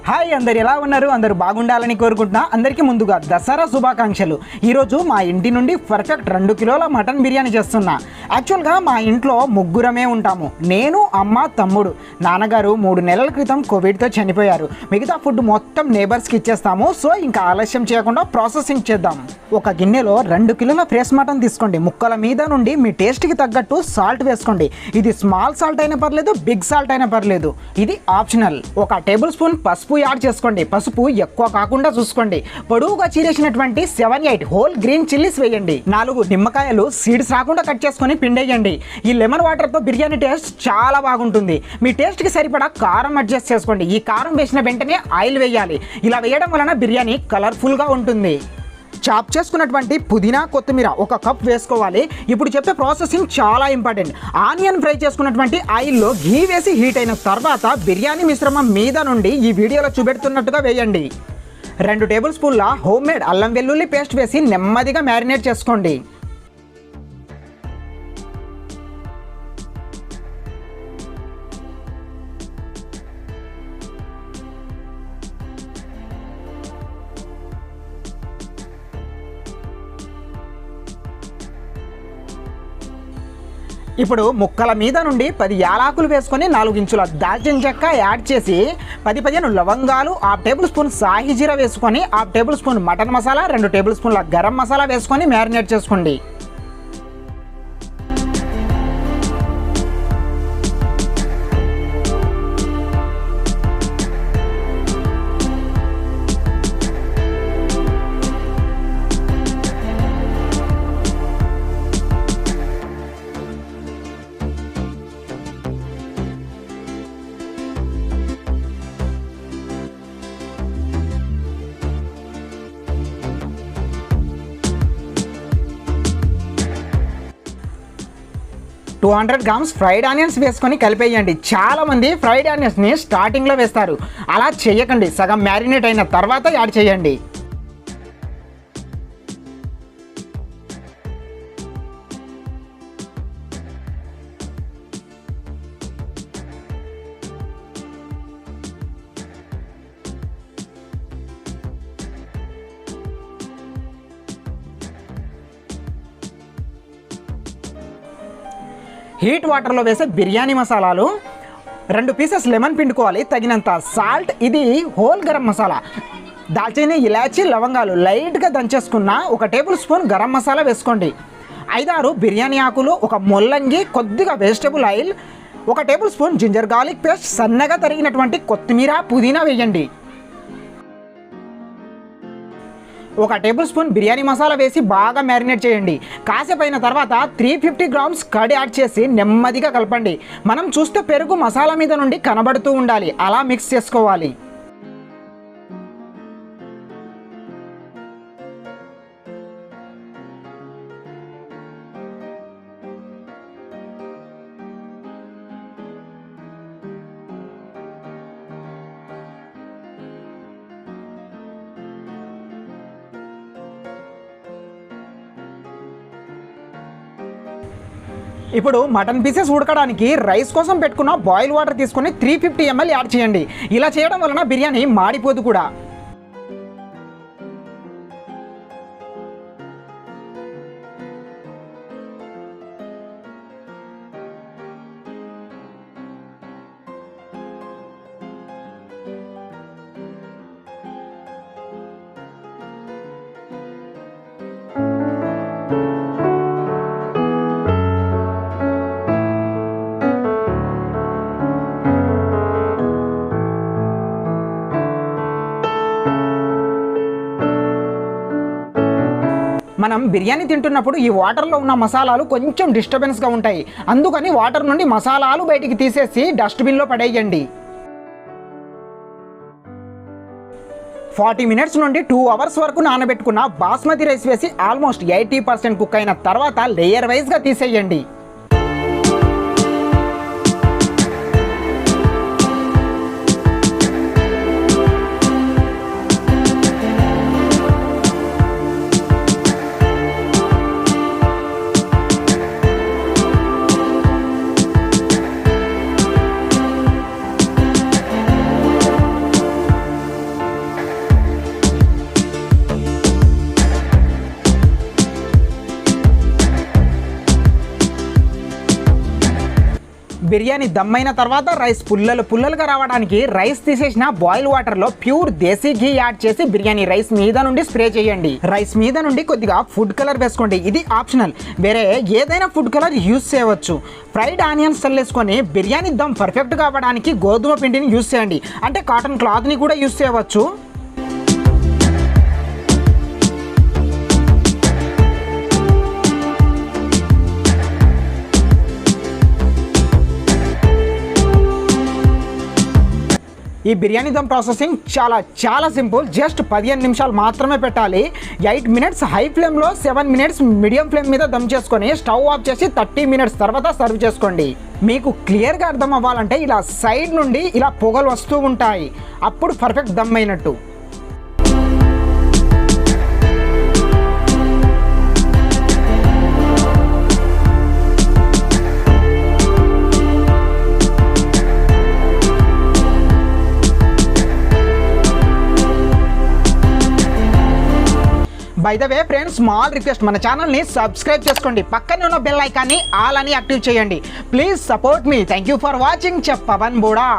Hi, అందరు ఎలా ఉన్నారు? అందరూ బాగుండాలని కోరుకుంటున్నా. అందరికీ ముందుగా దసరా శుభాకాంక్షలు. ఈరోజు మా ఇంటి నుండి పర్ఫెక్ట్ 2 కిలోల మటన్ బిర్యానీ చేస్తున్నా. యాక్చువల్గా మా ఇంట్లో ముగ్గురమే ఉంటాము. నేను, అమ్మ, తమ్ముడు. నాన్నగారు 3 నెలల క్రితం కోవిడ్తో చనిపోయారు. మిగతా ఫుడ్ మొత్తం నేబర్స్కి ఇచ్చేస్తాము. సో ఇంకా ఆలస్యం చేయకుండా ప్రాసెసింగ్ చేద్దాం. ఒక గిన్నెలో 2 కిలోల ఫ్రెష్ మటన్ తీసుకోండి. ముక్కల మీద నుండి మీ టేస్ట్కి తగ్గట్టు సాల్ట్ వేసుకోండి. ఇది స్మాల్ సాల్ట్ అయినా పర్లేదు, బిగ్ సాల్ట్ అయినా పర్లేదు, ఇది ఆప్షనల్. 1 టేబుల్ స్పూన్ పసుపు యాడ్ చేసుకోండి. పసుపు ఎక్కువ కాకుండా చూసుకోండి. పొడవుగా చీరేసినటువంటి 7-8 హోల్ గ్రీన్ చిల్లీస్ వేయండి. 4 నిమ్మకాయలు సీడ్స్ రాకుండా కట్ చేసుకొని పిండేయండి. ఈ లెమన్ వాటర్తో బిర్యానీ టేస్ట్ చాలా బాగుంటుంది. మీ టేస్ట్కి సరిపడా కారం అడ్జస్ట్ చేసుకోండి. ఈ కారం వేసిన వెంటనే ఆయిల్ వేయాలి. ఇలా వేయడం వలన బిర్యానీ కలర్ఫుల్గా ఉంటుంది. చాప్ చేసుకున్నటువంటి పుదీనా, కొత్తిమీర 1 కప్ వేసుకోవాలి. ఇప్పుడు చెప్పే ప్రాసెసింగ్ చాలా ఇంపార్టెంట్. ఆనియన్ ఫ్రై చేసుకున్నటువంటి ఆయిల్లో ఘీ వేసి హీట్ అయిన తర్వాత బిర్యానీ మిశ్రమం మీద నుండి ఈ వీడియోలో చూపెడుతున్నట్టుగా వేయండి. 2 టేబుల్ స్పూన్ల హోమ్ మేడ్ అల్లం వెల్లుల్లి పేస్ట్ వేసి నెమ్మదిగా మ్యారినేట్ చేసుకోండి. ఇప్పుడు ముక్కల మీద నుండి 10 యాలకులు వేసుకొని 4 ఇంచుల దాల్చిన చెక్క యాడ్ చేసి 10-15 లవంగాలు, 1/2 టేబుల్ స్పూన్ సాహి జీరా వేసుకొని 1/2 table spoon mutton masala, 2 table స్పూన్ల గరం మసాలా వేసుకొని మ్యారినేట్ చేసుకోండి. టూ 200 గ్రామ్స్ ఫ్రైడ్ ఆనియన్స్ వేసుకొని కలిపేయండి. చాలామంది ఫ్రైడ్ ఆనియన్స్ని స్టార్టింగ్లో వేస్తారు. అలా చేయకండి, సగం మ్యారినేట్ అయిన తర్వాత యాడ్ చేయండి. హీట్ వాటర్లో వేసే బిర్యానీ మసాలాలు, 2 పీసెస్ లెమన్ పిండుకోవాలి, తగినంత సాల్ట్, ఇది హోల్ గరం మసాలా, దాల్చిని, ఇలాచి, లవంగాలు లైట్గా దంచేసుకున్న 1 టేబుల్ స్పూన్ గరం మసాలా వేసుకోండి. 5-6 బిర్యానీ ఆకులు, 1 ముల్లంగి, కొద్దిగా vegetable oil, 1 tablespoon ginger garlic paste, సన్నగా తరిగినటువంటి కొత్తిమీర, పుదీనా వేయండి. 1 టేబుల్ స్పూన్ బిర్యానీ మసాలా వేసి బాగా మ్యారినేట్ చేయండి. కాసేపు అయిన తర్వాత 350 గ్రామ్స్ కర్డ్ యాడ్ చేసి నెమ్మదిగా కలపండి. మనం చూస్తే పెరుగు మసాలా మీద నుండి కనబడుతూ ఉండాలి, అలా మిక్స్ చేసుకోవాలి. ఇప్పుడు మటన్ పీసెస్ ఉడకడానికి రైస్ కోసం పెట్టుకున్న బాయిల్ వాటర్ తీసుకొని 350 ml యాడ్ చేయండి. ఇలా చేయడం వలన బిర్యానీ మాడిపోదు కూడా. మనం బిర్యానీ తింటున్నప్పుడు ఈ వాటర్లో ఉన్న మసాలాలు కొంచెం డిస్టర్బెన్స్గా ఉంటాయి. అందుకని వాటర్ నుండి మసాలాలు బయటికి తీసేసి డస్ట్బిన్లో పడేయండి. 40 మినిట్స్ నుండి 2 అవర్స్ వరకు నానబెట్టుకున్న బాస్మతి రైస్ వేసి ఆల్మోస్ట్ 80% కుక్ అయిన తర్వాత లేయర్ వైజ్గా తీసేయండి. బిర్యానీ దమ్మైన తర్వాత రైస్ పుల్లలుగా రావడానికి రైస్ తీసేసిన బాయిల్ వాటర్లో ప్యూర్ దేశీ ఘీ యాడ్ చేసి బిర్యానీ రైస్ మీద నుండి స్ప్రే చేయండి. రైస్ మీద నుండి కొద్దిగా ఫుడ్ కలర్ వేసుకోండి. ఇది ఆప్షనల్, వేరే ఏదైనా ఫుడ్ కలర్ యూస్ చేయవచ్చు. ఫ్రైడ్ ఆనియన్స్ చల్లేసుకొని బిర్యానీ దమ్ పర్ఫెక్ట్గా అవ్వడానికి గోధుమ పిండిని యూస్ చేయండి, అంటే కాటన్ క్లాత్ని కూడా యూస్ చేయవచ్చు. ఈ బిర్యానీ దమ్ ప్రాసెసింగ్ చాలా సింపుల్. జస్ట్ 15 నిమిషాలు మాత్రమే పెట్టాలి. 8 మినిట్స్ హై ఫ్లేమ్లో, 7 మినిట్స్ మీడియం ఫ్లేమ్ మీద దమ్ చేసుకొని స్టవ్ ఆఫ్ చేసి 30 మినిట్స్ తర్వాత సర్వ్ చేసుకోండి. మీకు క్లియర్గా అర్థం అవ్వాలంటే ఇలా సైడ్ నుండి ఇలా పొగలు వస్తూ ఉంటాయి, అప్పుడు పర్ఫెక్ట్ దమ్ అయినట్టు. By the way friends, small request, మన ఛానల్ని సబ్స్క్రైబ్ చేసుకోండి, పక్కనే ఉన్న బెల్ ఐకాన్ని ఆల్ అని యాక్టివ్ చేయండి. Please support me. Thank you for watching. Chef Pavan Boda.